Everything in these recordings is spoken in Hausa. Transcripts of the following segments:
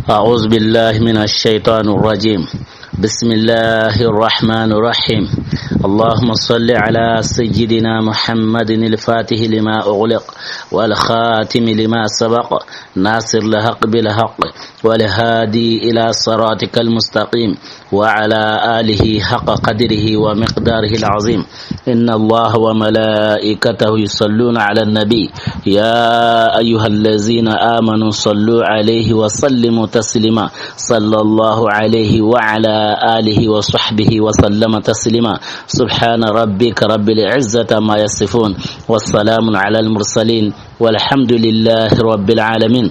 أعوذ بالله من الشيطان الرجيم. بسم الله الرحمن الرحيم. اللهم صل على سيدنا محمد الفاتح لما أغلق والخاتم لما سبق ناصر الحق بالحق والهادي إلى صراطك المستقيم وعلى آله حق قدره ومقداره العظيم. إن الله وملائكته يصلون على النبي يا أيها الذين آمنوا صلوا عليه وسلموا تسليما. صلى الله عليه وعلى آله وصحبه وسلم تسليما. سبحان ربك رب العزة ما يصفون والسلام على المرسلين والحمد لله رب العالمين.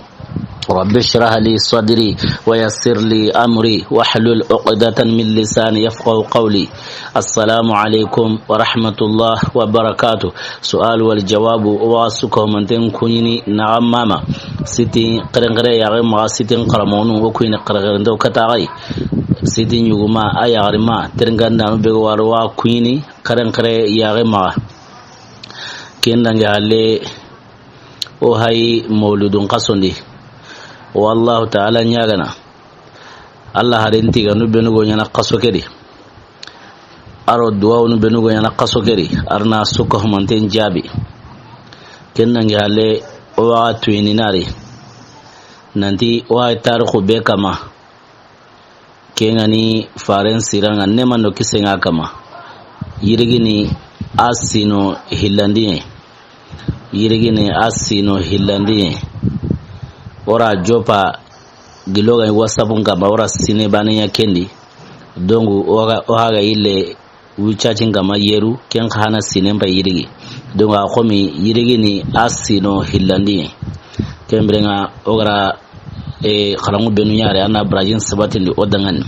رب اشرح لي صدري ويسر لي أمري واحلل عقدة من لساني يفقهوا قولي. السلام عليكم ورحمة الله وبركاته. سؤال والجواب واسكم من تنكوني نعم ماما سيتي قرنقري يا غير سيتي قرمونو وكوين قرنقرندو كتاغي سيتي نيغما اي غرما ترنغاندانو بيغواروا كويني قرنقري يا غير ما كيندانغي علي او هاي مولود قصندي والله تعالى نياغنا الله هرنتي غنو بنوغو نانا قصو كدي ارو دواو نو بنوغو نانا قصو كدي ارنا سوكو مانتين جابي كننغي علي وا تويني ناري نانتي وا تاريخ بكما كينغاني فارن سيران نيما نو كيسنغا كما يرغيني اسينو هيلاندي يرغيني اسينو هيلاندي ora jopa giloga wasapun kama ora sine baniya kendi dongu ohaga ile wichachin kama yeru ken khana sine mpa yirigi dongu akomi yirigi ni asino hillandi kembrenga ogara khalangu benu nyare ana brajin sabatin di odangan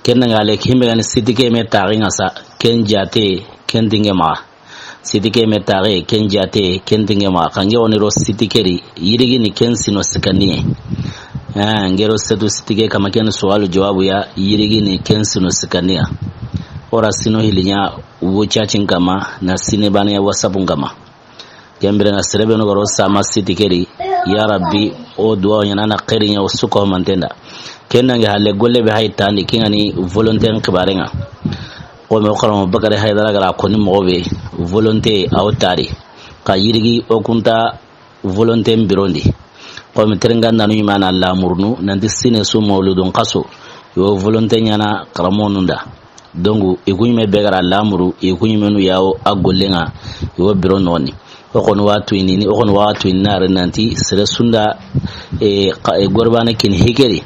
kenanga le kimbe gan sitike me taringa sa ken jate ken dingema sitike metare ken jate ken dingema kange oniro sitikeri yirigi ni ken sino sikani ngero setu sitike kama ken sualu jawabu ya yirigi ni ken sino sikania ora sino hilinya wuchachin kama na sine bana ya wasapun kama kembere na serebe no goro sama sitikeri ya rabbi o duwa nyana na khirinya usuko mantenda kenange halle golle be haytani kingani volontaire kibarenga o me xaram Bakaye Sylla gara koni mobe volonté awtari ka yirigi okunta volonté mbirondi ko me terenga nanu imana Allah murnu nanti sine su mawludun qaso yo volonté nyana karamonunda dongu igunyime begara Allah muru igunyimenu yawo agollenga yo biro noni o kon watu inini o kon watu inare nanti sere sunda gorbana kin hikeri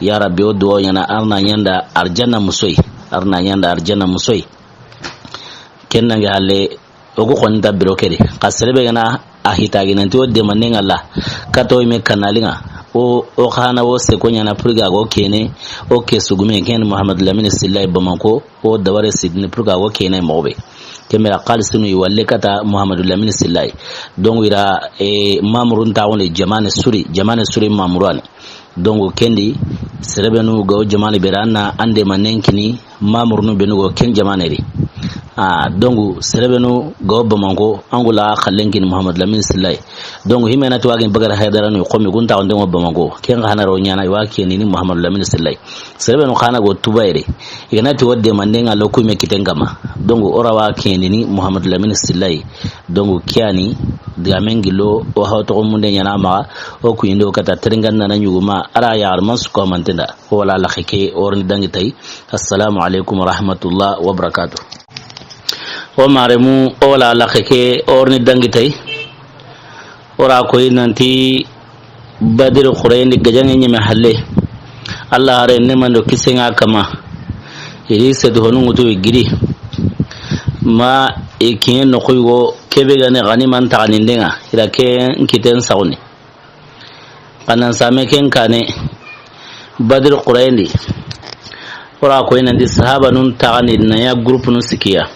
ya rabbi o do nyana arna nyanda arjanna musoi arna nyanda arjana musoi kenna ga halle ogo konta birokere kaserebe gana ahita gina to de manenga Allah kato me kanalinga o khana wo se konya na purga go kene o ke sugume ken Mouhamed Lamine Sylla Bamako o daware sidni purga go kene mobe kemera qal sunu walle kata Mouhamed Lamine Sylla donc ira mamrun tawone jamane suri mamruani donc kendi serebenu go jamane berana ande manenkini mamurnu benugo ken jamaneri donc serebenu go bamango angula khallenkin Mouhamed Lamine Sylla donc himena to wagin Bakaye Sylla no komi gunta onde mo bamango ken hanaro nyana waki ni Mouhamed Lamine Sylla serebenu khana go tubaire igana to wadde mandenga lokku me kitengama donc ora waki ni Mouhamed Lamine Sylla donc kiani diamengilo o hawto munde nyana ma o ku indo kata terengan na nyuguma ara ya armansu ko mantenda wala la khike orni dangi tay. Assalamu alaikum warahmatullahi wabarakatuh. O maremu wala la khike orni dangi tay ora ko nanti badir khurayni gajangi nyame halle Allah are ne mando kisenga kama iri sedu honu ngutu giri ma ekin no khoygo kebe gane ganiman taganindenga ira ke nkiten sawni kanan same ken kane badir qurayni ora ko ina di sahaba nun tagani na ya group nun sikiya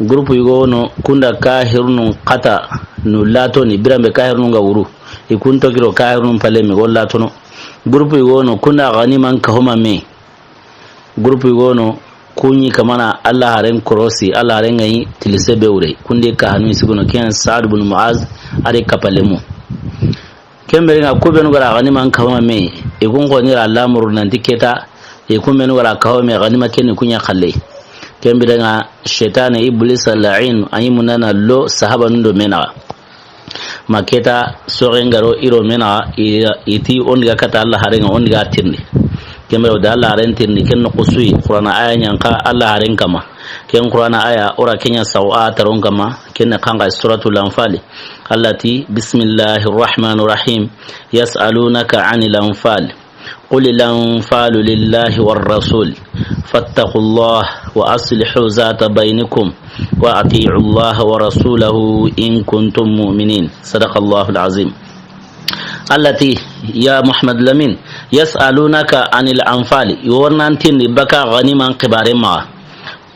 group yugo no kunda kahirun qata no lato ni birambe kahirun ga wuru ikunto kiro kahirun pale mi golla tono group yugo no kunda ganiman kahoma me group yugo no kunyi kamana Allah haren korosi Allah haren ngai tilise beure kunde ka hanu siguno ken Sa'd ibn Mu'az are kapalemu kembere nga kubenu gara ganima kawa me ikun ko ni alamur nan diketa ikun menu gara kawa me ganima ken kunya khalle kembere nga shaytan iblis la'in ayimunana lo sahaba ndo mena maketa sorengaro iro mena iti onga kata Allah harenga onga tirni kembere da Allah rentirni ken qusui qur'ana aya nyanka Allah haren kama ken qur'ana aya ora kenya sawa taron kama ken kanga suratul anfal allati bismillahir rahmanir rahim yas'alunaka 'anil anfal qul al-anfalu lillahi war rasul fattaqullaha wa aslihu zata bainakum wa ati'u allaha wa rasulahu in kuntum mu'minin sadaqallahul azim allati ya Muhammad lamin yas'alunaka 'anil anfal yornantin baka ghaniman qibare ma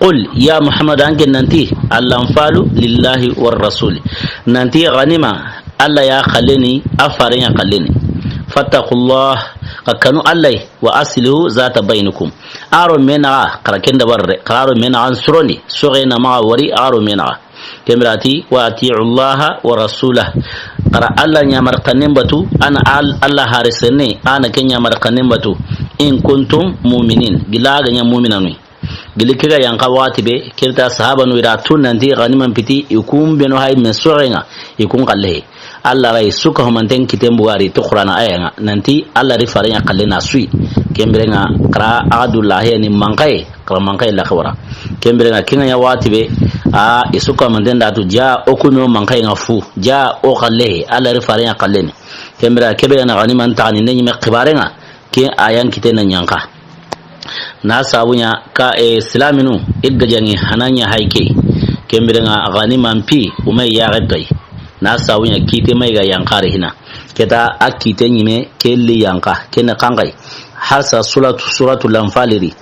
qul ya Muhammad anke nanti al-anfalu lillahi war rasul nanti ghanima alla ya khaleni afare ya khaleni fattaqullah kakanu allai wa aslihu zata bainakum aro mena karaken da barre karo mena an suroni sugena ma wari aro mena kemrati wa ati'u allaha wa rasulahu qara alla nya marqanin batu ana Allah harisene ana kenya marqanin batu in kuntum mu'minin bilaga nya mu'minanu gilikira yanka wati be kirta sahaba no ira tunanti ganiman piti ikum beno hay mesurenga ikun qalle Allah rai suka humanten kitembu wari to qur'ana ayanga nanti Allah ri faranya qallena sui kembrenga qra adullahi ni mankai qra mankai la khawara kembrenga kinga ya wati be isuka humanten datu ja okuno mankai ngafu ja o qalle Allah ri faranya qalleni kembra kebe na ganiman tani ne me qibarenga ke ayan kitena nyanka na sabunya ka islaminu iggajangi hananya haike kembrenga ganiman pi umay ya gadai na sabunya kite mai ga yankare hina keta akite nyime kelli yanka kena kangai hasa suratul anfaliri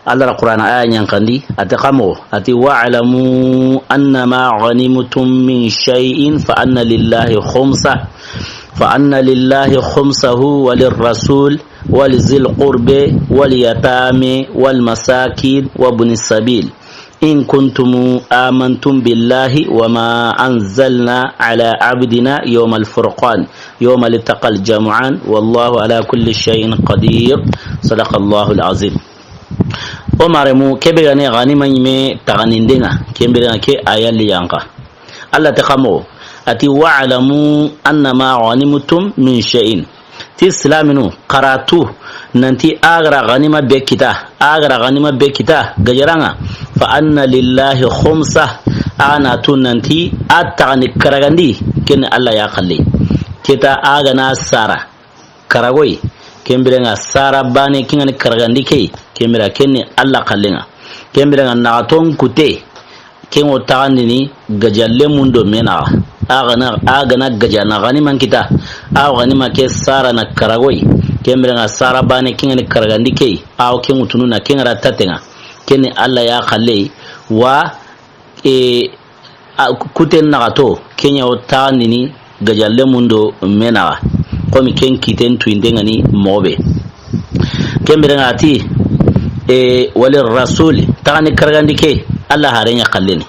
Allah Qur'an aya nyankandi atakamo ati wa'lamu annama ghanimtum min shay'in fa anna lillahi khumsahu walirrasul walizil qurbi walyatami walmasakin wabnis sabil in kuntum amantum billahi wama anzalna ala abdina yawmal furqan yawmal taqal jam'an wallahu ala kulli shay'in qadir sadaqallahul azim omaremu kebe gane ganima yime taganindinga kembere ke ayali yanka Allah takamo ati wa'lamu annama ghanimtum min shay'in ti islaminu qaratu nanti agra ganima bekita gajaranga fa anna lillahi khumsa ana tunanti atani karagandi ken Allah ya khalle kita agana sara karagoi kembirenga sara bane kingani karagandi ke kembira ken Allah khallenga kembirenga naton kute ken o tani gajalle mundo mena agana gajana ganiman kita ganima ke sara na karagoi kembira sara bane kingani karagandi ke ken utununa ken ratatenga ken Allah ya khalle wa kuten nagato kenya ota nini gajalle mundo mena komi ken kiten tuindengani mobe kembere ngati walir rasul tani kargandi ke Allah harenya kalleni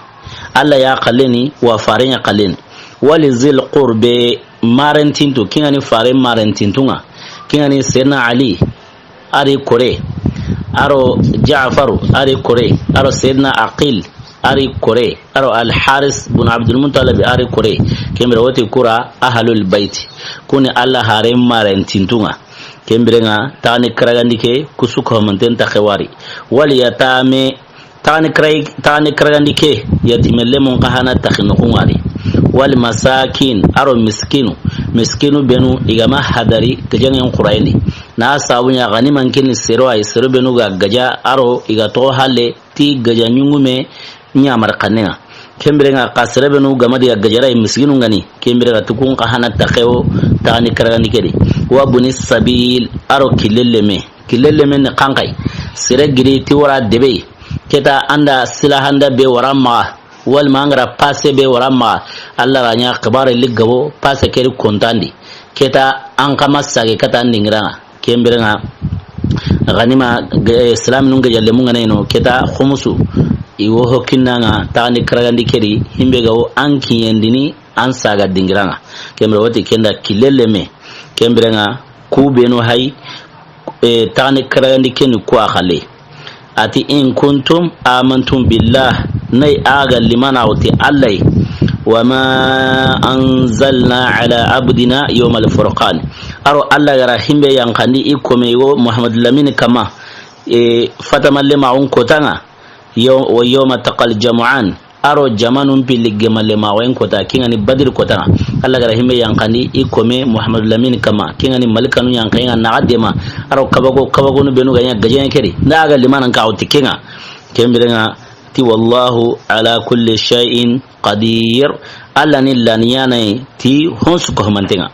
Allah ya kalleni wa farenya kalleni walizil qurbe marentinto kingani fare marentintunga kingani sena ali ari kore aro Ja'faru ari kore aro Sayyidina Aqil ari kore aro Al-Haris bin Abdul Muttalib ari kore kembere wote kura ahlul bait kuni Allah harem marentintunga kembere nga tani kragandike kusuko manten takhawari wal yatame tani kragandike yatimelle mon kahana takhinukungari wal masakin aro miskinu benu igama hadari kajangen quraini na sabunya ganiman kin sero ay sero benu ga gaja aro igato halle ti gaja nyungume nyamar kanena kembere nga kasere benu gama dia gajara miskinu ngani kembere ga tukun kahana takhewo tani karani kedi wa bunis sabil aro kilelleme ne kankai sere giri ti wara debe keta anda silahanda be warama wal mangara passe be warama Allah ranya kabar ligabo passe keri kontandi keta an kama sage kata ndingira kembere nga ganima islam nunga jalle munga neno keta khumusu iwo hokinna nga tani karagandi keri himbe gawo anki yendini an saga dingiranga kembere wote kenda kileleme kembrenga kubenu hay tani karandi ken ko khale ati in kuntum amantum billah nay aga limana wati allai wama anzalna ala abdina yawm al-furqan aro alla gara himbe yankandi ikome yo Muhammad lamin kama fatamalle ma'un kotanga wa yawma taqal jam'an aro jamanun biligemalle ma'un kota kingani badr kotanga alla gara himbe yankandi ikome Muhammad lamin kama kingani malikanu yankanga naadema aro kabago no benu ganya gajen keri ndaga limanan ka utikinga kembirenga ti wallahu ala kulli shay'in qadir alla nillaniyana ti honsu ko mantenga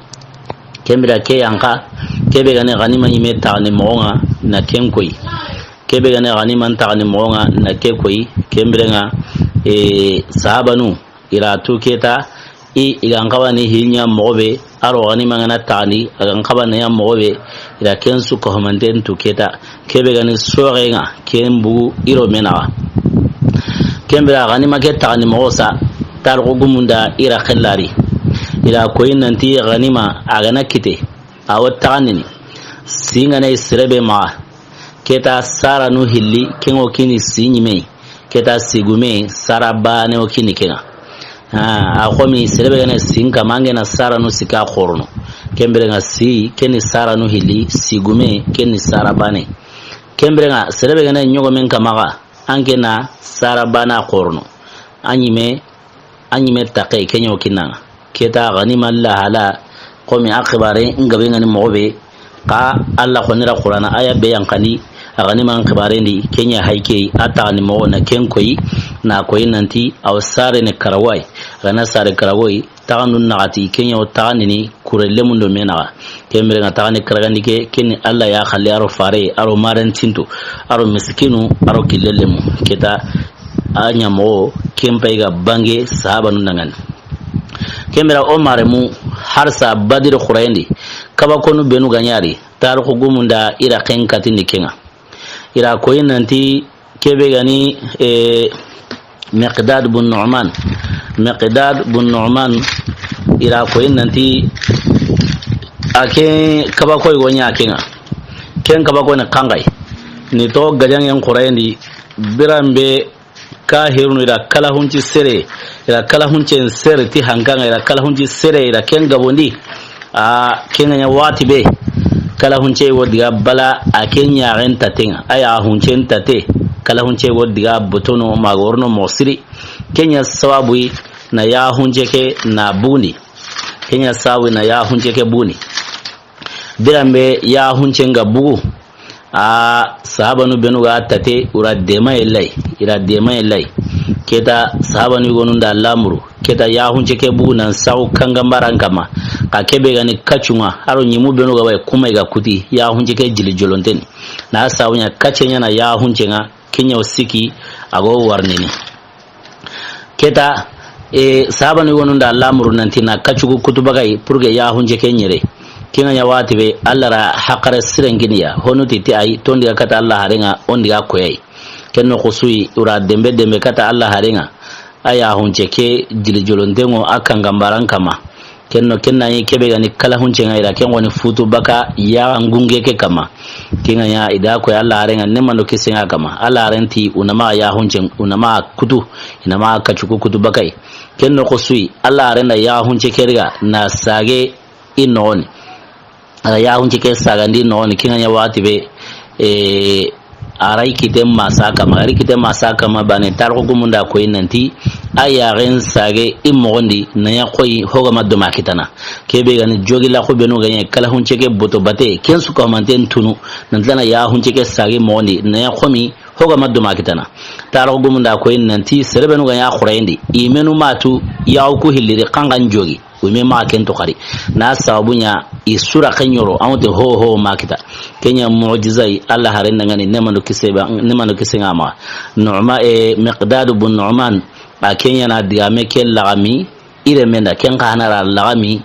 kembira ke yanka kebe gane ganima ime tagni moonga na kenkoi kebe gane ganima tagni moonga na kekoi kembirenga sahabanu ira tuketa igankawa ni hinya mobe aro ganima ngana tagni agankawa na ya mobe ira kensu ko manten tuketa kebe gane sorenga kembu iro menawa kembira ganima ke tagni moosa targo gumunda ira khallari ila koyin nanti ganima agana kite awatani singana isrebe ma keta sara no hilli kengo kini sinyime keta sigume sara bane o kini kenga akomi isrebe gana singa mange na sara no sika khorno kembere nga si keni sara no hilli sigume keni sara bane kembere nga isrebe gana nyogo men kamaga anke na sara bana khorno anyime taqay kenyo kinanga keta ganima Allah hala qomi akhbare ngabe ngani mobe ka Allah khonira qur'ana aya be yankani ganima akhbare ndi kenya haike ata ni mo na kenkoi na koyi nanti aw sare ne karawai gana sare karawai taganun nagati kenya o tagani ni kurelle mundo mena kemre nga tagani karagandi ke ken Allah ya khalli aro fare aro maran tinto aro miskinu aro kilelemu keta anya mo kempai ga bange sahaba nun nangan kemera o maremu harsa badir khurayndi kaba konu benu ganyari tarikhu gumunda ira ken katini kenga ira koyin nanti kebe gani miqdad bin nu'man ira koyin nanti ake kaba koy gonya kenga ken kaba ko na kangai ni to gajang yang khurayndi birambe kahirun ira kala hunci sere ira kala hunci sere ti hanganga ira kala hunci sere ira ken gabondi kenya wati be kala hunci wodiga bala akenya renta tenga aya hunci tate kala hunci wodiga botono magorno mosiri kenya sawabu na ya hunci ke na buni kenya sawi na ya hunci ke buni birambe ya hunci nga bugu sahabanu benu ga tate ura dema illai keta sahabanu gonun da lamuru keta ya hunce ke bu nan sau kanga marankama ka kebe gani kachunga aro nyimu benu ga wai kuma ga kuti ya hunce ke jili jolonten na sawunya kachenya na ya hunce nga kenya osiki ago warnini keta sahabanu gonun da lamuru nan tina kachugu kutubagai purge ya hunce ke nyere kinga ya wati be Allah ra haqara sirenginiya honu titi ay tondi kata Allah harenga ondi ga koyai kenno khusui ura dembe kata Allah harenga aya hunce ke jilijolondengo akanga mbaran kama kenna yi kebe gani kala hunce ngaira ken woni futu baka ya ngunge ke kama kinga ya ida ko Allah harenga nemando kisenga kama Allah renti unama ya hunce unama kutu inama kachuku kutu bakai kenno khusui Allah harenda ya hunce keriga na sage inoni ya hunci ke sagandi no ni kinga wati be arai kitem masaka ma bane tarko gumunda ko inanti aya ren sage imondi na ya koyi hoga maddo makitana kebe gani jogi la ko benu ganye kala hunci ke boto bate ken su ko manten tunu nan dana ya hunci ke sage mondi na ya komi hoga maddo makitana tarko gumunda ko inanti serebenu ganya khurayndi imenu matu ya ku hilliri kangan jogi wime ma kento khari na sabunya isura kanyoro amute ho makita kenya mu'jizai Allah harin ngani nemano kiseba ma nu'ma miqdad bin nu'man ba kenya na diame kel lagami ire menda ken kanara lagami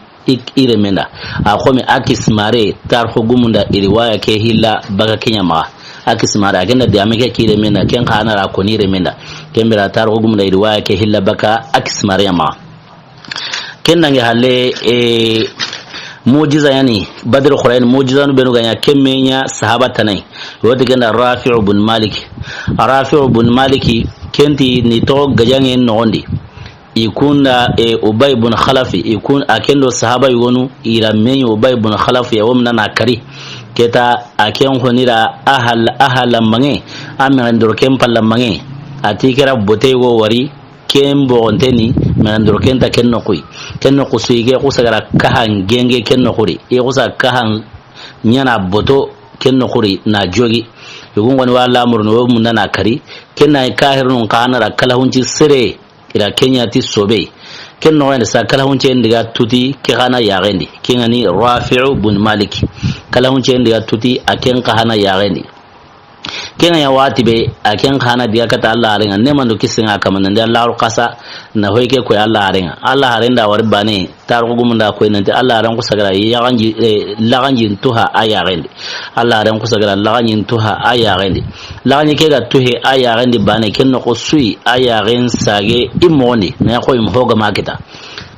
ire menda akomi akismare tarhu gumunda iriwaya ke hilla baga kenya ma akismare agenda diame ke ire menda ken kanara ko ni ire menda kembira tarhu gumunda iriwaya ke hilla baka akismare ma kenange halle mujiza yani badr khurain mujiza no benu ganya kemmenya sahaba tanai wodi ganda rafi'u bin maliki kenti ni to gajange nondi ikunda ubay bin khalafi ikun akendo sahaba yonu ira men ubay bin khalafi ya wamna na kari keta aken honira ahal mange amandor kem pallamange atikera botego wari kembo onteni mandor kenta kenno kusuige kusagara kahan genge kenno khuri kusa kahan nyana boto kenno khuri na jogi yugun wani wala murno mun na kari kenna kahirun kana kala hunci sire ila kenya ti sobe kenno wani sa kala hunci ndiga tuti kehana yagendi kingani rafi'u bin maliki kala hunci ndiga tuti aken kahana yagendi kenga ya wati be aken khana diga kata Allah arenga neman do kisinga kaman nda Allah qasa na hoyke ko Allah arenga Allah arenda war bane taru gumunda ko nante Allah aran ko sagara yaganji laganji tuha aya rendi Allah aran ko sagara laganji tuha aya rendi laganji ke ga tuhe aya rendi bane kenno ko sui aya ren sage imoni na ko im hoga makita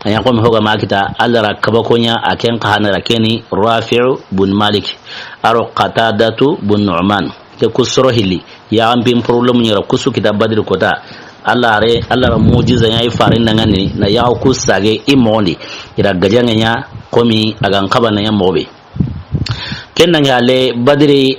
aya ko mi hoga makita Allah ra kabakonya aken khana rakeni Rafi'u bin Malik aro Qatadatu bin Nu'man ke kusoro hili ya ambin problem nyara kusu kita badri kota Allah mujiza yayi farin nan ne na ya kusage imoni ira gajanga nya komi agan kabana ya mobe kennan hale badri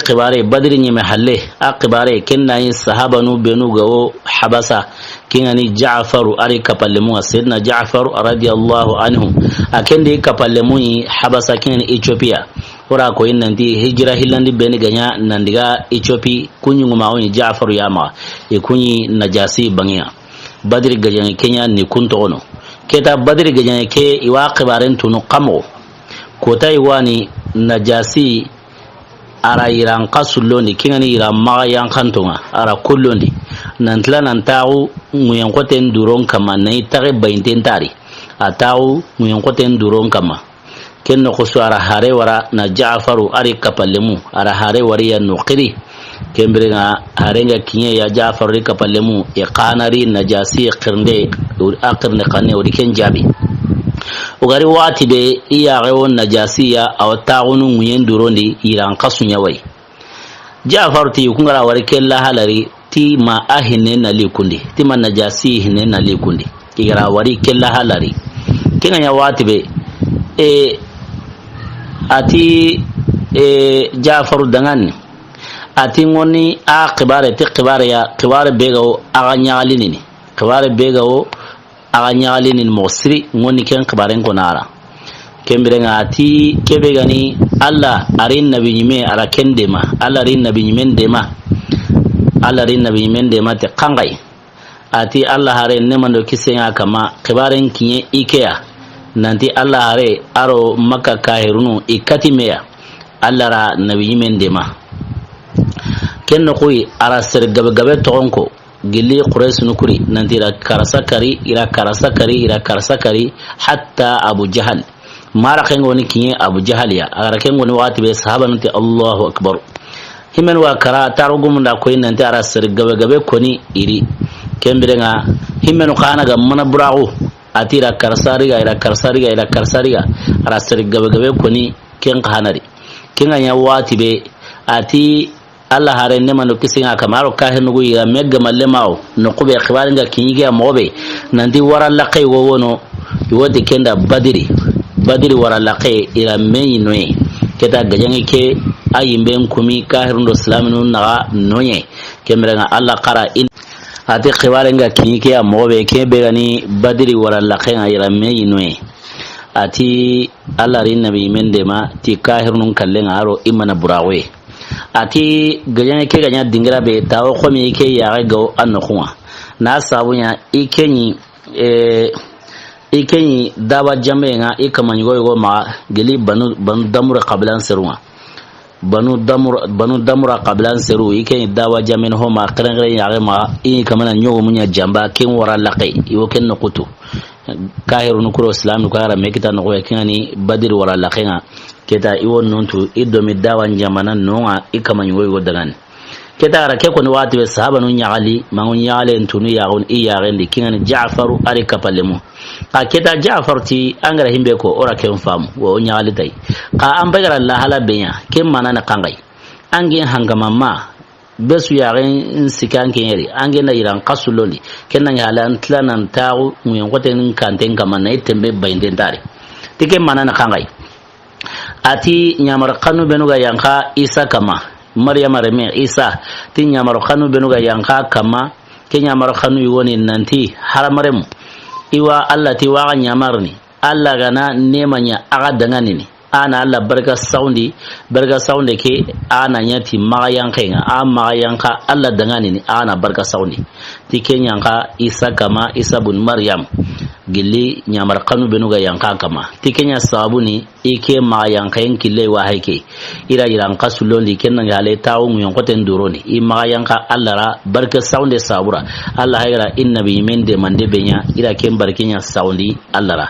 qibare nyime halle aqibare kennan sahaba nu benu go habasa kinani Ja'faru ari kapallemu sayyidina Ja'faru radiyallahu anhu akende kapallemu habasa kinani Ethiopia ora ko innanti hijra hilandi beni ganya nandiga Ethiopia kunyungu maoni Ja'faru yama e kunyi najasi bangiya badri gajanya Kenya ni kunto ono keta badri gajanya ke iwa qibaren tunu qamo kota iwani najasi ara iran qasulondi kingani iran ma yan kantonga ara kullondi nantla nantawu nguyen koten duron kama nay tare bainten tari atawu nguyen koten duron kama kenno kusu ara hare wara na Ja'faru ari kapallemu ara hare wari ya nuqiri kembrenga harenga kinye ya Ja'faru ari kapallemu e qanari najasi qirnde aqirne qanne odi ken jabi ugari wati be iya rewo najasi ya awtagunu nguyen durondi iran qasunya wai Ja'faru ti kungara wari kella halari ti ma ahine na likundi ti man najasi hine na likundi igara wari kella halari kinga ya wati be ati Ja'faru dangan ati ngoni a qibare begawo aganyalini mosri ngoni ken qibaren ko nara kembirenga ati kebegani Allah arin nabi nyime ara kendema Allah arin nabi nyimen dema te kangai ati Allah hare nemando kisenga kama qibaren kinye ikea nanti Allah hare aro maka kahirunu ikati meya Allah ra nabi nyimen dema kenno koy ara ser gabe tonko gili quraysh nukuri nanti ra karasakari hatta Abu Jahal mara kengo ni kinye Abu Jahal ya ara kengo ni wati be sahaba nanti Allahu akbar himen wa kara tarugum nda koy nanti ara ser gabe koni iri kembirenga himen khana ga mana burago atira karsariga ara ser gabe koni ken khanari kinga nya wati be ati Allah hare ne mano kisinga kamaro kahinu go ya mega mallemao no kube khibaringa kinyiga mobe nandi wara laqay wo wono yodi kenda badiri wara laqay ila meynoe keta gajangi ke ayimben kumi kahirundo islaminu na noye kemrenga Allah qara in ati khibaringa kinyiga mobe ke begani badiri wara laqay ila meynoe ati Allah rin nabi mendema ti kahirun kallen aro imana burawe ati ganya ke ganya dingira be tawo khomi ke ya ga anno kuma na sabunya ikenyi dawa jamenga ikamanyi go ma gili banu damura qablan seruma banu damura qablan seru ikenyi dawa jamen ho ma qran ya ga ma kamana nyogo munya jamba ken wara laqai iwo ken nukutu kahiru nukuro islam ko ara mekita no ko kinani badir wara laqinga keta iwon nontu idomi dawan jamana nonga ikamanyi go dagan keta ara ke ko ni wati be sahaba no nyaali mangun yaale ntunu yaawon iyarendi kinani Ja'faru ari kapallemu keta Ja'far ti angara himbe ko ora ken fam wo nyaali tay ka ambagara la hala benya ken manana kangai angin hangamamma besu yaren sikan kenyeri angin na iran kasuloli ken na hala antlanan tawu nguyen koten kanten kamana itembe bainden tare tike manana kangai ati nyamar kanu benuga yanka Isa kama Maryam reme Isa ti nyamar kanu benuga yanka kama ke nyamar kanu yoni nanti haramaremu iwa Allah ti wa nyamarni Allah gana nemanya aga danganini ana Allah barka saundi ke ana nyati magayanka a magayanka Allah danganini ana barka saundi ti kenyanka Isa kama Isa bun Maryam gilli nyamar kanu benuga yanka kama ti kenya sabuni ike magayanka kille wa haike ira kasulondi kenna gale tawu mun koten duroni I magayanka Allah ra barka saundi sabura Allah hayra inna bi mende mande benya ira ken barkinya saundi Allah ra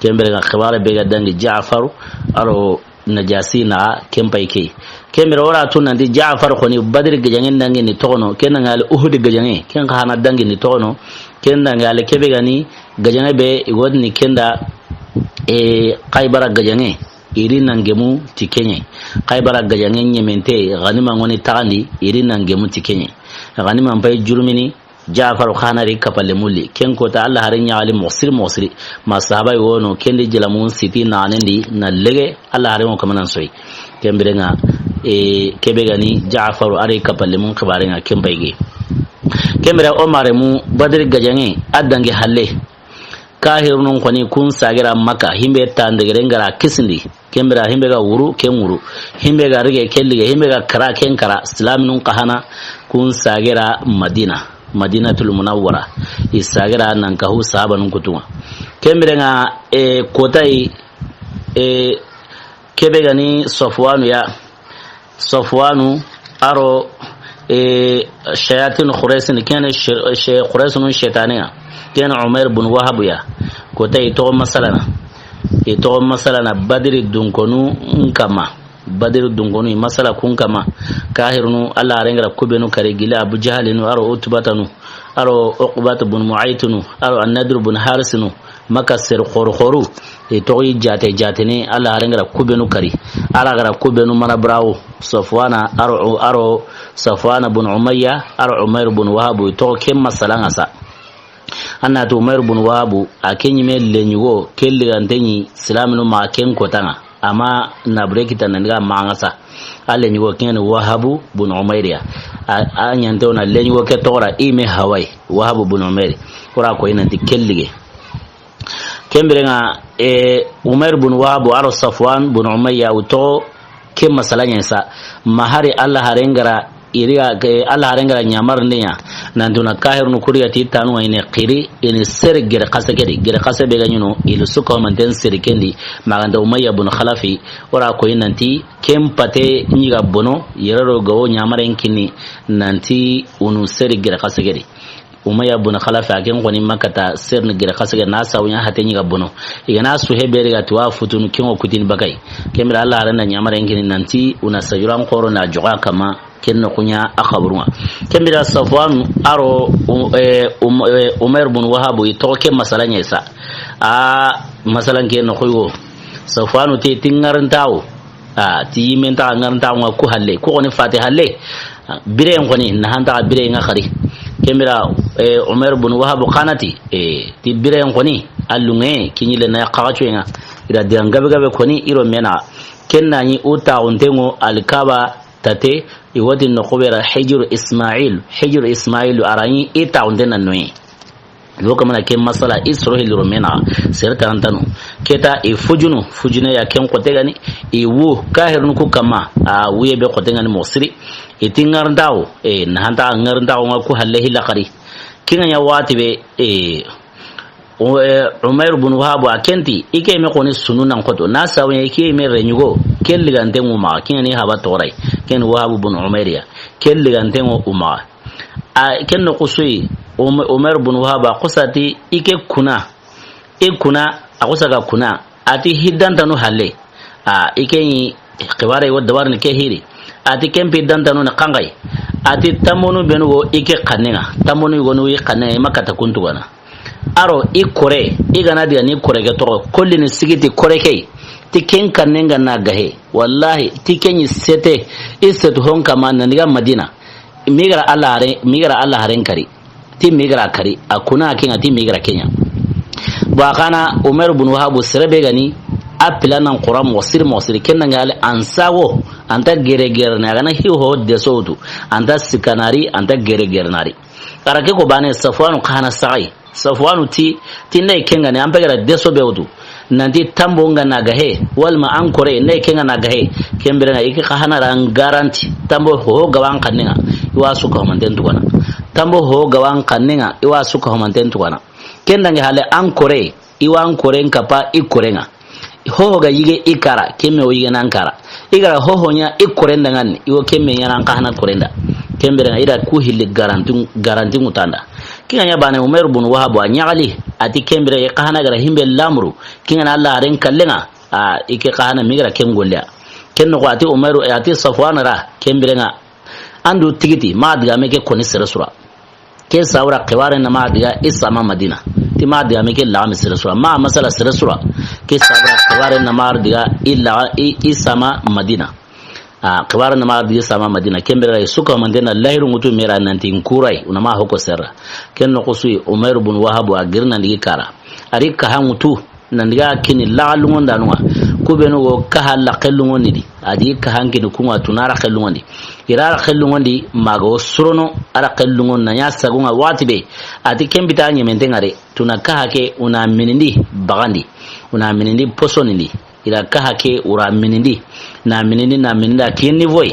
kembere ga khibara be ga dangi Ja'far aro najasi na kempai ke kembere ora tun nandi Ja'far ko ni Badr gajangen dangi ni tono kenna ngal Uhud gajange ken ka hana dangi ni tono kenna ngal kebe gani gajange be igodni kenda Qaybara gajange iri nangemu tikenye Qaybara gajange nyemente ganima ngoni tandi iri nangemu tikenye ganima mpai jurmini Ja'far khanari kapalle mulli ken ko ta Allah harin ya ali musir ma sahaba wono ken di jelamun siti nanendi na lege Allah harin ko manan soyi ken birenga kebe gani Ja'far ari kapalle mun khibarenga ken bayge ken bira Omar mu Badr gajange adange halle kahirun ko ni kun sagira Makka himbe tandegere ngara kisindi ken bira himbe ga wuru ken wuru himbe ga rige kellige himbe ga kara ken kara islaminun kahana kun sagira Madinatul Munawwara isagira nan kahu sahabanun kutuma kembirenga kotai kebe gani Safwanu aro shayatin Quraysin kana Quraysun shaytaniya kana Umair bin Wahab ya kotai to masalana Badri dunkonu nkama Badr dungonu masala kun kama kahirnu Allah rengara kubenu kare gila Abu Jahalinu aro utbatanu aro Uqbat bin Mu'aytunu aro An-Nadr bin Harisnu makasir khorkhoru toyi jatene Allah rengara kubenu kari ala gara kubenu mana brawo Safwana aro Safwana bin Umayya aro Umair bin Wahab to kem masalanga sa anna to Umair bin Wahab akenyi mellenyugo kelli gantenyi islaminu ma ken kotanga ama na brekita nanga mangasa alle nyugo ken Wahabu bin Umayriya anyanto na lenyugo ke tora ime hawai Wahabu bin Umayri ora ko inanti kellige kembirenga Umair bin Wahab aro Safwan bin Umayya uto ke masalanya sa mahari Allah harengara iriya ke Allah harengara nyamar niya nanduna kahirnu kuriyati tanu ine qiri ine ser gere qasa be ganyuno ilu suko manten serikendi maganda Umayya bin Khalafi ora ko inanti kempate nyiga bono yeraro gawo nyamaren kini nanti unu ser gere qasa gere Umayya bin Khalafi aken ko ni makata ser ni gere qasa gere na sawnya hate nyiga bono igana su hebere ga tuwa futun kingo kutin bagay kemira Allah harana nyamaren kini nanti una sayuran qoro na joga kama kenno kunya akhabrunga kembira Safwan aro Umair bin Wahab to ke masalanya isa masalan ke no khoyo Safwan te tingaran tawo ti menta ngaran tawo ko halle ko ni fati halle bire en koni na hanta bire nga khari kembira Umair bin Wahab qanati ti bire en koni allunge kinyile na qawacho nga ira diangabe koni iro mena kenna ni uta ontengo alkaba tate iwadin no khobera hijr Ismail arani ita ondena noyi loka mana ken masala Israel romena serta antanu keta fujune ya ken kotegani wu kahirnu ku kama wuye be kotegani mosiri itingar ndaw na hanta ngar ndaw ngaku halehi laqari kinga ya watibe Umair bin Wahab akenti ike me koni sununan koto na sawe ike me renyugo kelligante nguma kini haba torai ken Wahab bin Umairiya kelligante nguma ken no kusui Umair bin Wahab qusati ike kuna akusaka kuna ati hiddanta no halle ike khibare wa dawar ne ke hiri ati kempi danta no kangai ati tamonu benugo ike kanenga tamonu gonu wi kanenga makata kuntu wana aro i kore i gana diga ni kore ke to kolli ni sigiti kore ke tiken kannenga na gahe wallahi tiken yi sete isetu honka man ndiga madina migra Allah haren kari ti migra kari akuna kinga ti migra kenya ba kana Umar ibn Wahab sirbe gani apila nan Quran wasir kenna ngale ansawo anta gere na gana hi ho de sodu anta sikanari anta gere nari karake ko bane Safwan kana sai Safwan ti ne kenga ne ampegara de so bewdu nanti tambo nga nagahe walma ankore ne kenga nagahe kembere na iki khana ran garanti tambo ho gawan kanninga iwa suka homanten tukana tambo ho gawan kanninga iwa suka homanten tukana kenda nge hale ankore iwa ankore nkapa ikorenga ho ga yige ikara kemme o yige nankara igara ho honya ikorenda ngani iwo kemme yana kahana korenda kembere na ida ku hilli garanti mutanda kinga bane Umar ibn Wahab anyali ati kembere e kahana gara himbe lamru kinga Allah ren kallenga ike kahana migra kengolla kenno ko ati Umar ati Safwan ra kembere nga andu tigiti ma diga meke koni sirasura ke sawra qiware na ma diga isama Madina ti ma diga meke la sirasura ma masala sirasura ke sawra qiware na ma diga illa isama Madina qiware na ma diga sama Madina kembere suka mandena lahiru mutu mera nanti nkurai unama hoko serra kenno ko sui Umar ibn Wahab agirna ndigi kara ari ka hamutu nandiga kini la'alungon danwa kubeno go kahalla qellungon di adi ka hankini kuma tunara qellungon di irara qellungon di mago surono ara qellungon nanya sagunga watibe ati kembita nyemendengare tunakahake una minindi bagandi una minindi posonindi ila kahake ura minindi na minindi akini voy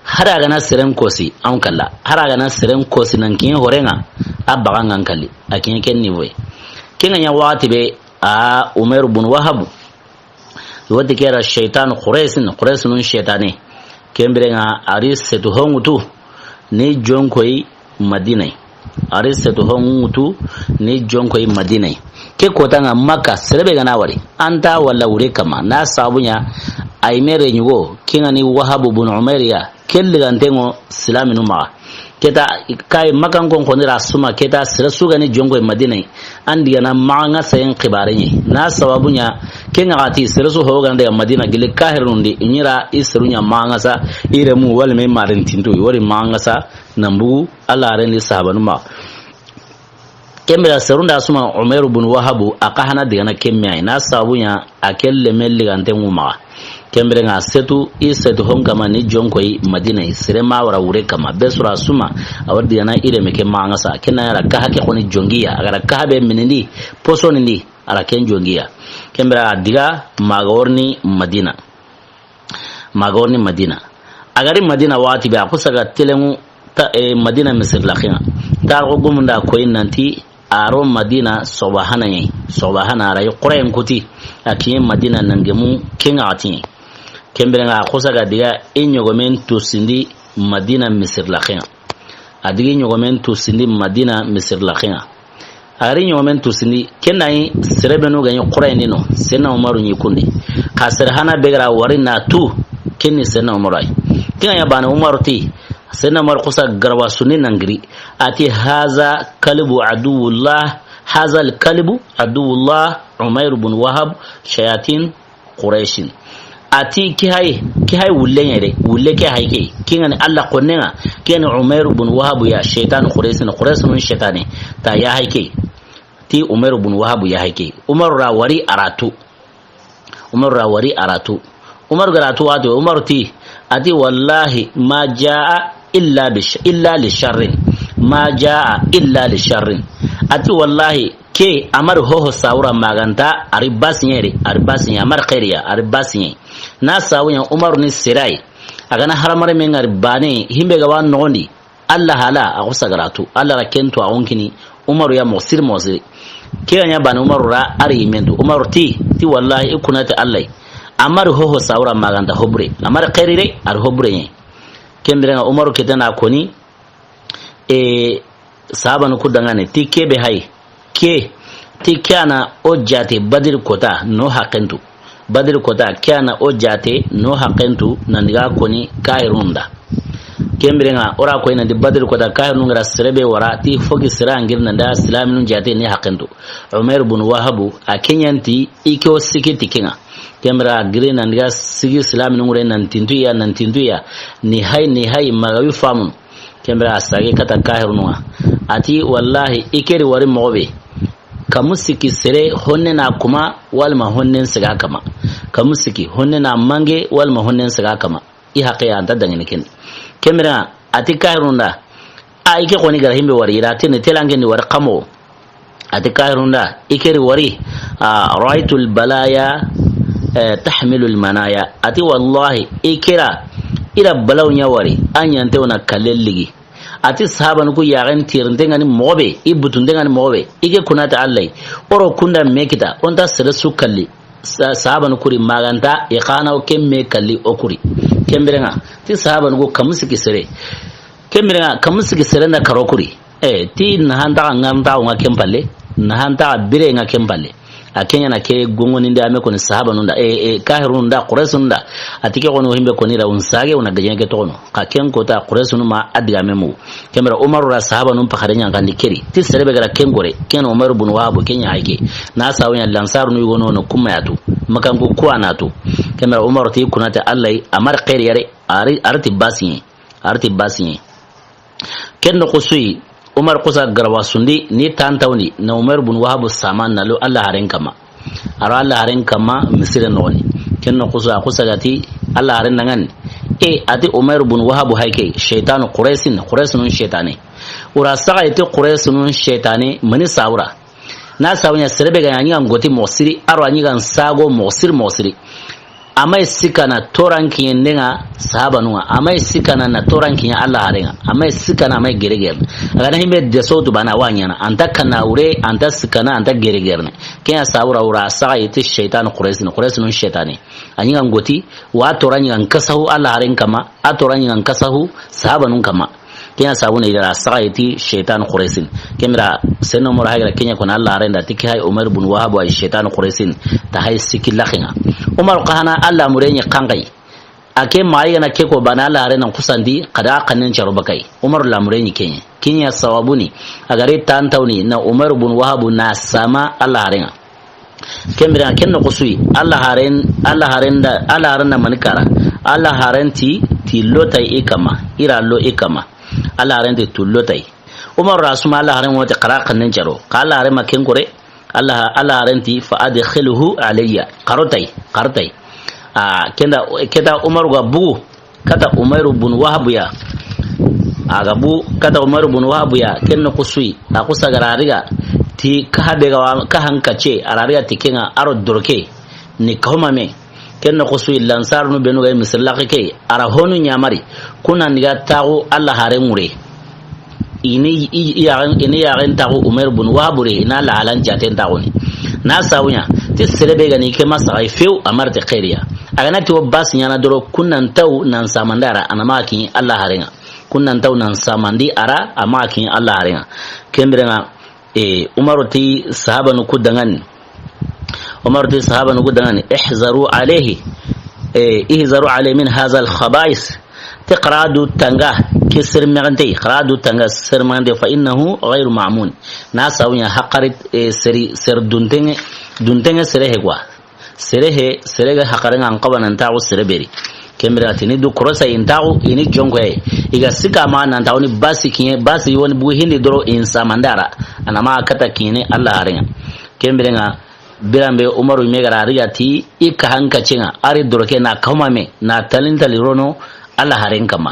hara gana siren kosi an kalla hara gana siren kosi nan kin horenga abagan an kalli akin ken ni voy kinga nya watibe Umar ibn Wahab wadi kera shaytan quraisin shaytane kembrenga aris setu hongutu ni jonkoi madinai aris setu hongutu ni jonkoi madinai ke kotanga Makka serebe gana wari anta wala wure kama na sabunya ay mere nyugo kinga ni Wahab ibn Umar ya kelli gantengo silaminu ma keta kai makan kon konira suma keta sirasu gani jongo madinai andi gana maanga sayen qibarenye na sababunya kenga ati sirasu ho gande madina gile kahirundi inyira isrunya maanga sa iremu wal me marintinto wori maanga sa nambu Allah rendi sahabanu ma kembra serunda suma Umar ibn Wahab akahana digana kemme na sababunya akelle melli gante nguma kembere nga setu honga ni jonkoi madina sirema wara wure kama besura suma awardi yana ile meke mangasa kena yara ka hake koni jongia agara ka be minindi posoni ndi ala ken jongia kembera diga magorni madina agari madina wati ba kusaga telemu madina misir lakhina tar gumunda ko nanti aro madina sobahana ray qurayn kuti akiyen madina nangemu kengati kembrenga khosaga diga inyogomen to sindi madina misir lakhina adigi nyogomen to sindi madina misir lakhina ari nyogomen to sindi kenai serebenu ganyo qurayn no sena umaru nyikundi khasir hana begra warina tu kenni sena umarai kinga bana umaru ti sena umar khosa garwa sunin nangri ati haza kalbu aduwullah haza alkalbu aduwullah Umar ibn Wahab shayatin quraishin ati ki hay wulle ke hayke kinga Allah konnenga ken Umar ibn Wahab ya shaytan quraisin shaytani ta ya hayke ti Umar ibn Wahab ya hayke Umar rawari aratu Umar garatu wato Umar ti ati wallahi ma jaa illa li sharrin ma jaa illa li sharrin ati wallahi ke amar hoho sawra maganta aribasinyeri amar khairiya aribasinyeri na sawunya Umar ni sirai agana haramare mengar bane himbe gawan nondi Allah hala agusa garatu Allah rakento aonkini Umar ya musir ke anya bane Umar ra ari mendo Umar ti wallahi ikunata Allah amar hoho sawra maganta hobre amar khairire ar hobre nye kembere Umar ketana koni sabanu kudangane ti kebe hay ke ti kana ojate badir kota no hakentu badir kota kana ojate no hakentu nandiga koni kairunda kembrenga ora ko ina di badr ko da kahir nungra serebe wara ti fogi sira ngirna da islamin jate ni hakanto Umar ibn Wahab akenyanti iko sikiti kinga kembra grina ndiga sigi islamin ngure nan tintuya ni hay magawi famun kembra asage kata kahir nunga ati wallahi ikeri wari mobe kamusiki sere honne na kuma walma honnen siga kama kamusiki honne na mange walma honnen siga kama I haqiya anta dangene ken kemira ati kairunda ike koni gara himbe wari ira tene telange ni war qamo ati kairunda ikeri wari raitul balaya tahmilu al manaya ati wallahi ikira ira balawnya wari anyante ona kalelligi ati sahaban ku yagan tirndengani mobe ibutundengani mobe ige kunata allai oro kunda mekita onta sere sukalli sahaban kuri maganta iqana o kemme kalli okuri kemberenga ti sahaban ku kamusiki sere kemberenga kamusiki sere na karokuri ti nahanta nganta nga kempalle nahanta bire nga kempalle akenya na ke gongoni nda ame koni sahaba nunda kahirunda quraysununda atike kono himbe koni ra unsage una gajenge tono ka ken kota quraysunu ma adiga memu kemera umar ra sahaba num pakharenya ngandi keri ti serebe gara kengore ken umar ibn wahab kenya haike na sawanya lansaru nu gono no kuma yatu makango kuana tu kemera umar ti kunata allah amar khair yare arti basi ken no kusui Umar kusa garwa sundi ni tantawni na Umar ibn Wahab saman na lo Allah haren kama ara Allah haren kama misire noni kenno kusa gati Allah haren nangan ati Umar ibn Wahab haike shaytan quraysun shaytani ura sagaiti quraysun shaytani mani saura na sawnya serebe ga yanya ngoti mosiri aro anyiga sago mosiri amai sikana toranki ndenga sahaba nuwa amai sikana na toranki Allah harenga amai sikana amai gereger agana himbe de sotu bana wanyana anta kana ure anta sikana anta gereger ne kenya saura ura saiti shaytan quraysin shaytani anyinga ngoti wa toranyi nkasahu Allah haren kama atoranyi nkasahu sahaba nun kama kenya sabuna ila saiti shaytan quraysin kemra senno mor hagira kenya kon Allah harenda tikai Umar ibn Wahab wa shaytan quraysin ta hay sikilakhinga Umar qahana Allah murenyi kangai ake mai na keko bana Allah harena kusandi kada kanin charubakai Umar la murenyi kenya sawabuni agare tantawni na Umar ibn Wahab na sama Allah harena kemra kenno kusui Allah harenda manikara Allah harenti ti lotai ikama ira lo ikama Allah harenti tullotai Umar rasuma Allah haren wata qara kanin charo qala haren maken kore Allah harenti fa adkhiluhu alayya qartai kenda Umar ga bugu kata Umar ibn Wahab ya agabu kata Umar ibn Wahab ya kenno kusui akusa garariga ti ka hankace arariga tikenga aro dorke ni kahuma me kenno kusui lansar no benu ga misallaka ke ara honu nyamari kuna niga tawo Allah haren mure ini yaran tawo Umar ibn Wahab re ina la alan jaten tawo ni na sawunya ti serebe ga ni ke masa ai feu amarte khairiya agana ti wabas nyana doro kunnan taw nan samandara anamaki Allah harenga kunnan taw nan samandi ara amaki Allah harenga kembrenga Umar ti sahaba nu kudangan ihzaru alayhi min hadha al khaba'is تقرادو تنغا كسر مغنتي قرادو تنغا سر مغنتي فإنه غير معمون ناس أويا حقرت سر دونتنغ سره هوا سره حقرن عن قبل ننتاو سر بيري كاميرا تني دو كروسا ينتاو يني جونغوي إذا سكا ما ننتاو ني باسي يوان بوهين درو إنسا مندارا أنا ما كتا كيني الله هارين كاميرا birambe Umaru megara rigati ikahanka chenga ari doroke na kamame na talinta lirono Allah haren kama